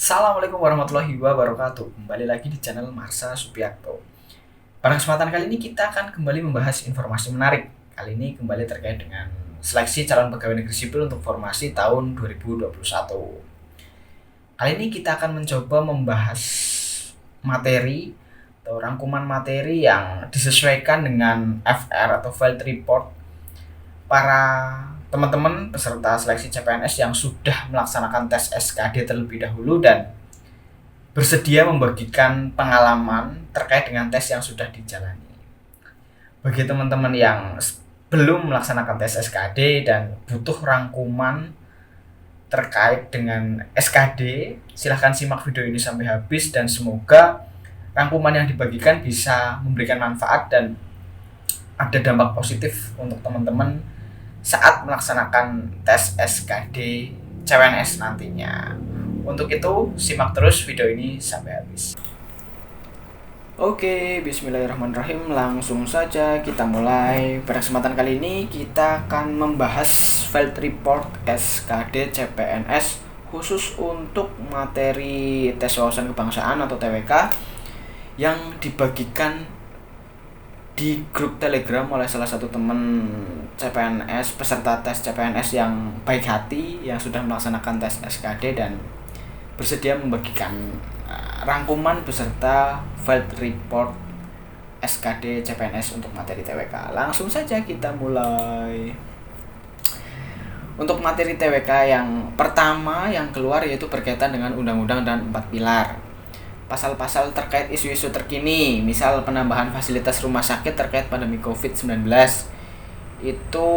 Assalamualaikum warahmatullahi wabarakatuh. Kembali lagi di channel Marsa Supiakto. Pada kesempatan kali ini kita akan kembali membahas informasi menarik. Kali ini kembali terkait dengan seleksi calon pegawai negeri sipil untuk formasi tahun 2021. Kali ini kita akan mencoba membahas materi atau rangkuman materi yang disesuaikan dengan FR atau Field Report para teman-teman peserta seleksi CPNS yang sudah melaksanakan tes SKD terlebih dahulu dan bersedia membagikan pengalaman terkait dengan tes yang sudah dijalani. Bagi teman-teman yang belum melaksanakan tes SKD dan butuh rangkuman terkait dengan SKD, silahkan simak video ini sampai habis dan semoga rangkuman yang dibagikan bisa memberikan manfaat dan ada dampak positif untuk teman-teman saat melaksanakan tes SKD CPNS nantinya. Untuk itu, simak terus video ini sampai habis. Oke, bismillahirrahmanirrahim. Langsung saja kita mulai. Pada kesempatan kali ini kita akan membahas Field Report SKD CPNS khusus untuk materi tes wawasan kebangsaan atau TWK yang dibagikan di grup Telegram oleh salah satu teman CPNS, peserta tes CPNS yang baik hati yang sudah melaksanakan tes SKD dan bersedia membagikan rangkuman beserta Field Report SKD CPNS untuk materi TWK. Langsung saja kita mulai. Untuk materi TWK yang pertama yang keluar yaitu berkaitan dengan undang-undang dan 4 pilar. Pasal-pasal terkait isu-isu terkini, misal penambahan fasilitas rumah sakit terkait pandemi COVID-19. Itu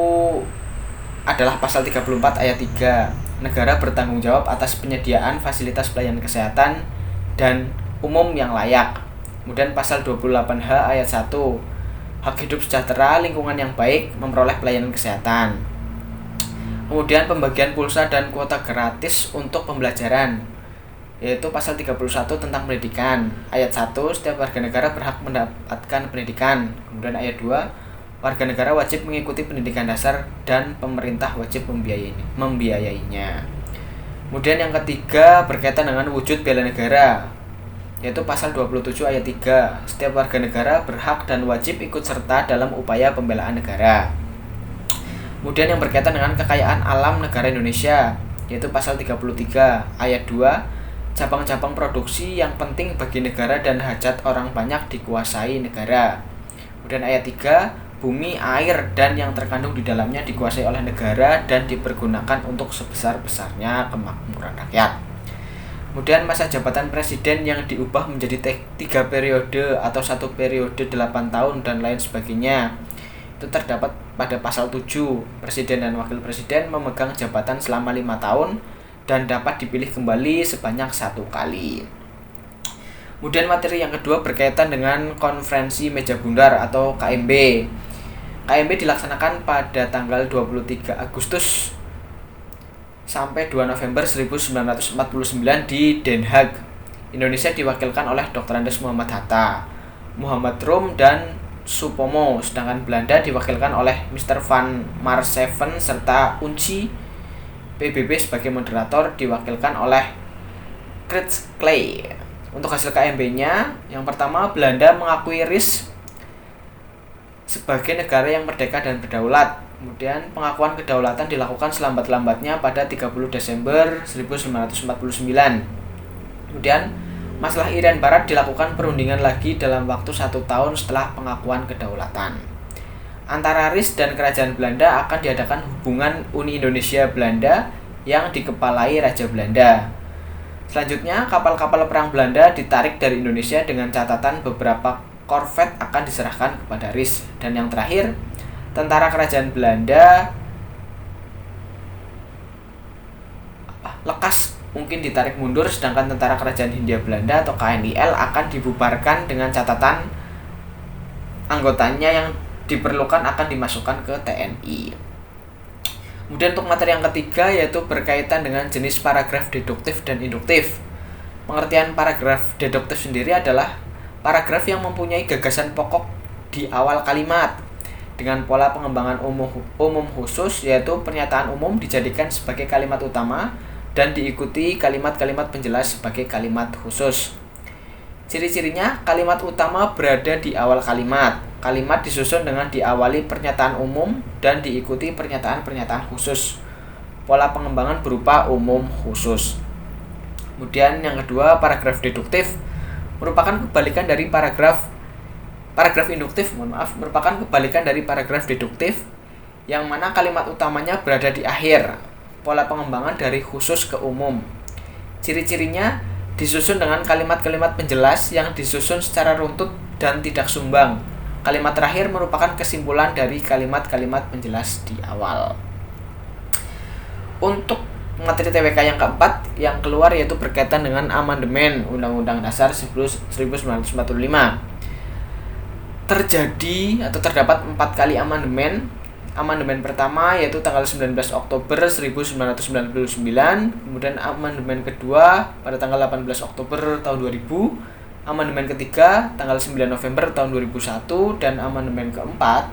adalah pasal 34 ayat 3. Negara bertanggung jawab atas penyediaan fasilitas pelayanan kesehatan dan umum yang layak. Kemudian pasal 28H ayat 1. Hak hidup sejahtera, lingkungan yang baik, memperoleh pelayanan kesehatan. Kemudian pembagian pulsa dan kuota gratis untuk pembelajaran, yaitu pasal 31 tentang pendidikan. Ayat 1, setiap warga negara berhak mendapatkan pendidikan. Kemudian ayat 2, warga negara wajib mengikuti pendidikan dasar dan pemerintah wajib membiayainya. Kemudian yang ketiga berkaitan dengan wujud bela negara, yaitu pasal 27 ayat 3. Setiap warga negara berhak dan wajib ikut serta dalam upaya pembelaan negara. Kemudian yang berkaitan dengan kekayaan alam negara Indonesia, yaitu pasal 33 ayat 2. Cabang-cabang produksi yang penting bagi negara dan hajat orang banyak dikuasai negara. Kemudian ayat 3, bumi, air, dan yang terkandung di dalamnya dikuasai oleh negara dan dipergunakan untuk sebesar-besarnya kemakmuran rakyat. Kemudian masa jabatan presiden yang diubah menjadi 3 periode atau 1 periode 8 tahun dan lain sebagainya. Itu terdapat pada pasal 7. Presiden dan wakil presiden memegang jabatan selama 5 tahun dan dapat dipilih kembali sebanyak 1 kali. Kemudian materi yang kedua berkaitan dengan konferensi meja bundar atau KMB. KMB dilaksanakan pada tanggal 23 Agustus sampai 2 November 1949 di Den Haag. Indonesia diwakilkan oleh Dr. Andes Muhammad Hatta, Muhammad Rum, dan Supomo, sedangkan Belanda diwakilkan oleh Mr. Van Marseven serta Unci. PBB sebagai moderator diwakilkan oleh Chris Clay. Untuk hasil KMB-nya, yang pertama, Belanda mengakui RIS sebagai negara yang merdeka dan berdaulat. Kemudian pengakuan kedaulatan dilakukan selambat-lambatnya pada 30 Desember 1949. Kemudian masalah Irian Barat dilakukan perundingan lagi dalam waktu 1 tahun setelah pengakuan kedaulatan. Antara RIS dan Kerajaan Belanda akan diadakan hubungan Uni Indonesia Belanda yang dikepalai Raja Belanda. Selanjutnya, kapal-kapal perang Belanda ditarik dari Indonesia dengan catatan beberapa korvet akan diserahkan kepada RIS. Dan yang terakhir, tentara kerajaan Belanda lekas mungkin ditarik mundur, sedangkan tentara kerajaan Hindia Belanda atau KNIL akan dibubarkan dengan catatan anggotanya yang diperlukan akan dimasukkan ke TNI. Kemudian untuk materi yang ketiga yaitu berkaitan dengan jenis paragraf deduktif dan induktif. Pengertian paragraf deduktif sendiri adalah paragraf yang mempunyai gagasan pokok di awal kalimat dengan pola pengembangan umum khusus, yaitu pernyataan umum dijadikan sebagai kalimat utama dan diikuti kalimat-kalimat penjelas sebagai kalimat khusus. Ciri-cirinya, kalimat utama berada di awal kalimat. Kalimat disusun dengan diawali pernyataan umum dan diikuti pernyataan-pernyataan khusus. Pola pengembangan berupa umum khusus. Kemudian yang kedua, paragraf deduktif merupakan kebalikan dari paragraf induktif, merupakan kebalikan dari paragraf deduktif yang mana kalimat utamanya berada di akhir. Pola pengembangan dari khusus ke umum. Ciri-cirinya disusun dengan kalimat-kalimat penjelas yang disusun secara runtut dan tidak sumbang. Kalimat terakhir merupakan kesimpulan dari kalimat-kalimat penjelas di awal. Untuk materi TWK yang keempat yang keluar yaitu berkaitan dengan amandemen Undang-Undang Dasar 1945. Terjadi atau terdapat 4 kali amandemen. Amandemen pertama yaitu tanggal 19 Oktober 1999, kemudian amandemen kedua pada tanggal 18 Oktober tahun 2000, amandemen ketiga tanggal 9 November tahun 2001, dan amandemen keempat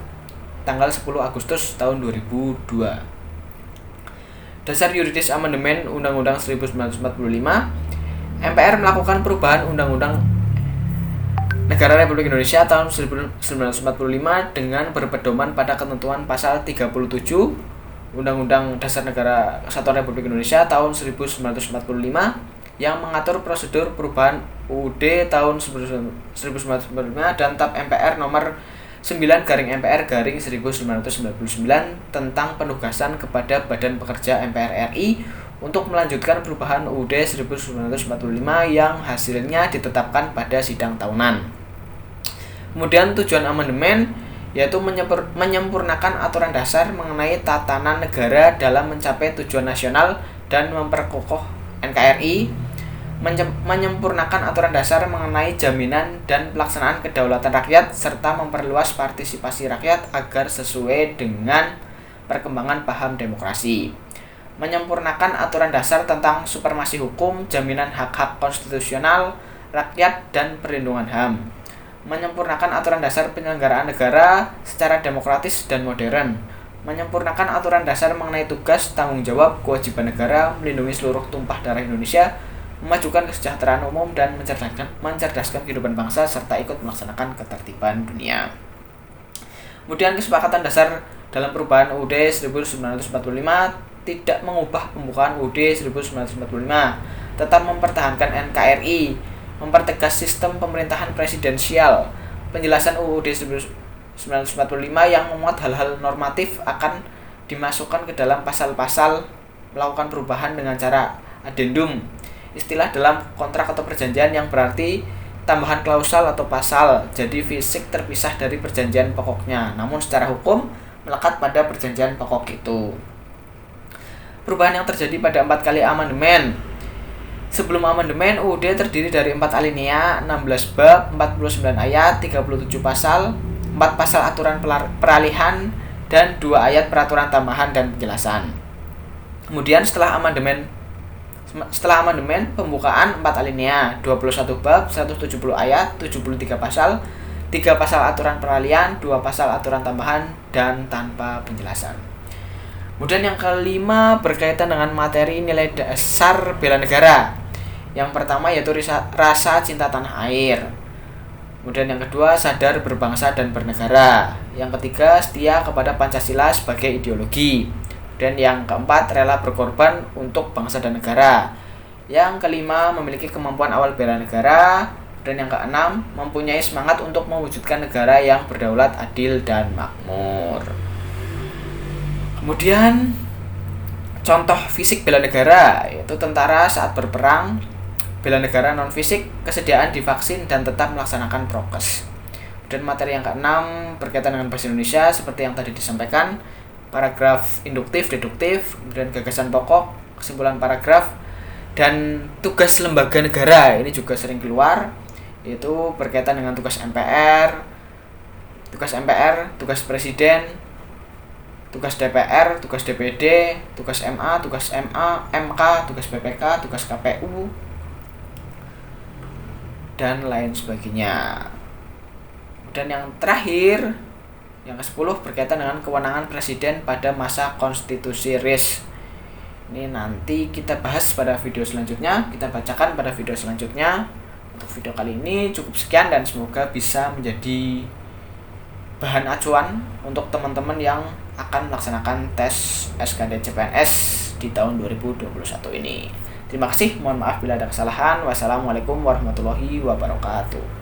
tanggal 10 Agustus tahun 2002. Dasar yuridis amandemen Undang-Undang 1945, MPR melakukan perubahan Undang-Undang Negara Republik Indonesia tahun 1945 dengan berpedoman pada ketentuan pasal 37 Undang-Undang Dasar Negara Kesatuan Republik Indonesia tahun 1945 yang mengatur prosedur perubahan UUD tahun 1945 dan TAP MPR nomor 9/MPR/1999 tentang penugasan kepada Badan Pekerja MPR RI untuk melanjutkan perubahan UUD 1945 yang hasilnya ditetapkan pada sidang tahunan. Kemudian tujuan amandemen yaitu menyempurnakan aturan dasar mengenai tatanan negara dalam mencapai tujuan nasional dan memperkokoh NKRI, menyempurnakan aturan dasar mengenai jaminan dan pelaksanaan kedaulatan rakyat, serta memperluas partisipasi rakyat agar sesuai dengan perkembangan paham demokrasi, menyempurnakan aturan dasar tentang supremasi hukum, jaminan hak-hak konstitusional rakyat, dan perlindungan HAM, menyempurnakan aturan dasar penyelenggaraan negara secara demokratis dan modern, menyempurnakan aturan dasar mengenai tugas, tanggung jawab, kewajiban negara melindungi seluruh tumpah darah Indonesia, memajukan kesejahteraan umum dan mencerdaskan kehidupan bangsa, serta ikut melaksanakan ketertiban dunia. Kemudian kesepakatan dasar dalam perubahan UUD 1945 tidak mengubah pembukaan UUD 1945, tetap mempertahankan NKRI, mempertegas sistem pemerintahan presidensial. Penjelasan UUD 1945 yang memuat hal-hal normatif akan dimasukkan ke dalam pasal-pasal melakukan perubahan dengan cara adendum, istilah dalam kontrak atau perjanjian yang berarti tambahan klausal atau pasal, jadi fisik terpisah dari perjanjian pokoknya, namun secara hukum melekat pada perjanjian pokok itu. Perubahan yang terjadi pada 4 kali amandemen. Sebelum amandemen, UUD terdiri dari 4 alinea, 16 bab, 49 ayat, 37 pasal, 4 pasal aturan peralihan, dan 2 ayat peraturan tambahan dan penjelasan. Kemudian setelah amandemen, pembukaan 4 alinea, 21 bab, 170 ayat, 73 pasal, 3 pasal aturan peralihan, 2 pasal aturan tambahan, dan tanpa penjelasan. Kemudian yang kelima berkaitan dengan materi nilai dasar bela negara. Yang pertama yaitu rasa cinta tanah air. Kemudian yang kedua, sadar berbangsa dan bernegara. Yang ketiga, setia kepada Pancasila sebagai ideologi. Dan yang keempat, rela berkorban untuk bangsa dan negara. Yang kelima, memiliki kemampuan awal bela negara. Dan yang keenam, mempunyai semangat untuk mewujudkan negara yang berdaulat, adil, dan makmur. Kemudian contoh fisik bela negara yaitu tentara saat berperang, bela negara non fisik, kesediaan divaksin dan tetap melaksanakan prokes. Dan materi yang keenam berkaitan dengan bahasa Indonesia seperti yang tadi disampaikan, paragraf induktif, deduktif, kemudian gagasan pokok, kesimpulan paragraf, dan tugas lembaga negara ini juga sering keluar, yaitu berkaitan dengan tugas MPR, tugas presiden, tugas DPR, tugas DPD, tugas MA, MK, tugas BPK, tugas KPU, dan lain sebagainya. Dan yang terakhir, yang ke-10 berkaitan dengan kewenangan presiden pada masa konstitusi RIS. Ini nanti kita bahas pada video selanjutnya, kita bacakan pada video selanjutnya. Untuk video kali ini cukup sekian dan semoga bisa menjadi bahan acuan untuk teman-teman yang akan melaksanakan tes SKD CPNS di tahun 2021 ini. Terima kasih, mohon maaf bila ada kesalahan. Wassalamualaikum warahmatullahi wabarakatuh.